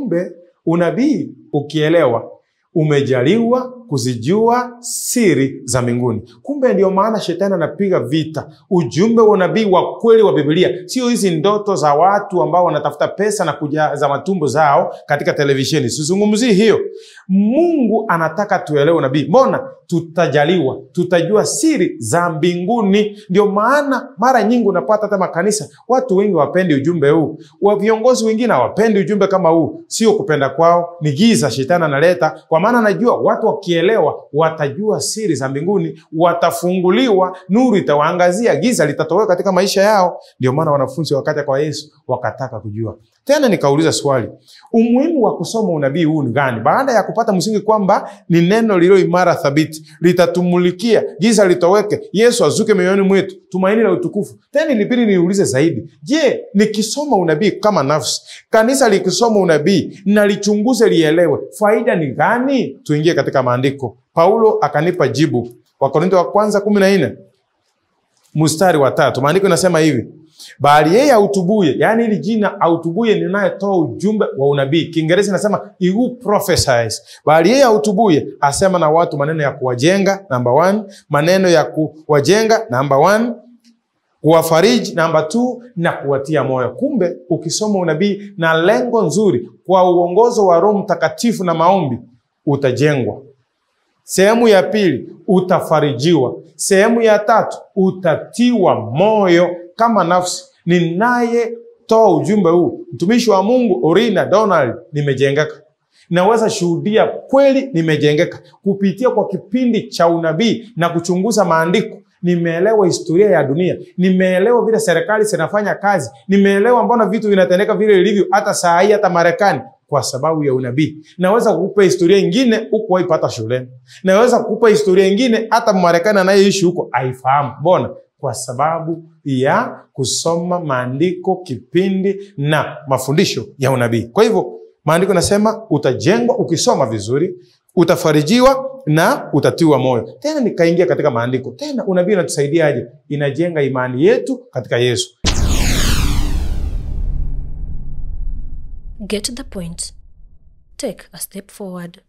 Kumbe unabii ukielewa, umejaliwa kuzijua siri za mbinguni. Kumbe ndio maana shetani anapiga vita ujumbe wa unabii wa kweli wa Biblia. Sio hizi ndoto za watu ambao wanatafuta pesa na kujaza matumbo zao katika televisheni. Sizungumzii hiyo. Mungu anataka tuelewe unabii. Mbona tutajaliwa, tutajua siri za mbinguni. Ndio maana mara nyingi unapata hata makanisa watu wengi wapendi ujumbe huu. Wa viongozi wengine hawapendi ujumbe kama huu. Sio kupenda kwao, ni giza shetani analeta. Kwa maana anajua watu wakielewa watajua siri za mbinguni, watafunguliwa, nuru itawaangazia, giza litatoweka katika maisha yao. Ndio maana wanafunzi wakati kwa Yesu wakataka kujua. Tena nikauliza swali, umuhimu wa kusoma unabii huu ni gani? Baada ya kupata msingi kwamba ni neno lililo imara thabiti, litatumulikia, giza litoweke, Yesu azuke mioyoni mwetu, tumaini la utukufu. Tena nilipili niulize zaidi, je, nikisoma unabii kama nafsi, kanisa likisoma unabii na lichunguze lielewe, faida ni gani? Tuingie katika maandiko. Paulo akanipa jibu. Wakorintho wa kwanza 14 mstari wa 3. Maandiko inasema hivi: bali yeye autubuye, yani hili jina autubuye ninayetoa ujumbe wa unabii. Kiingereza inasema he who prophesies. Bali yeye autubuye asema na watu maneno ya kuwajenga, number 1, maneno ya kuwajenga, number 1, kuwafariji, number 2, na kuwatia moyo. Kumbe ukisoma unabii na lengo nzuri kwa uongozo wa Roho Mtakatifu na maombi, utajengwa. Sehemu ya pili, utafarijiwa. Sehemu ya tatu, utatiwa moyo kama nafsi. Ninaye toa ujumbe huu, mtumishi wa Mungu Orina Donald, nimejengeka. Naweza shuhudia kweli nimejengeka kupitia kwa kipindi cha unabii na kuchunguza maandiko. Nimeelewa historia ya dunia, nimeelewa vile serikali zinafanya kazi, nimeelewa mbona vitu vinatendeka vile ilivyo hata saa hii hata Marekani, kwa sababu ya unabii. Naweza kukupa historia nyingine huko waipata shuleni. Naweza kukupa historia nyingine hata Marekani anayeishi huko haifahamu. Mbona? Kwa sababu ya kusoma maandiko, kipindi na mafundisho ya unabii. Kwa hivyo maandiko nasema utajengwa ukisoma vizuri, utafarijiwa na utatiwa moyo. Tena nikaingia katika maandiko. Tena unabii unatusaidiaje? Inajenga imani yetu katika Yesu. Get to the point. Take a step forward.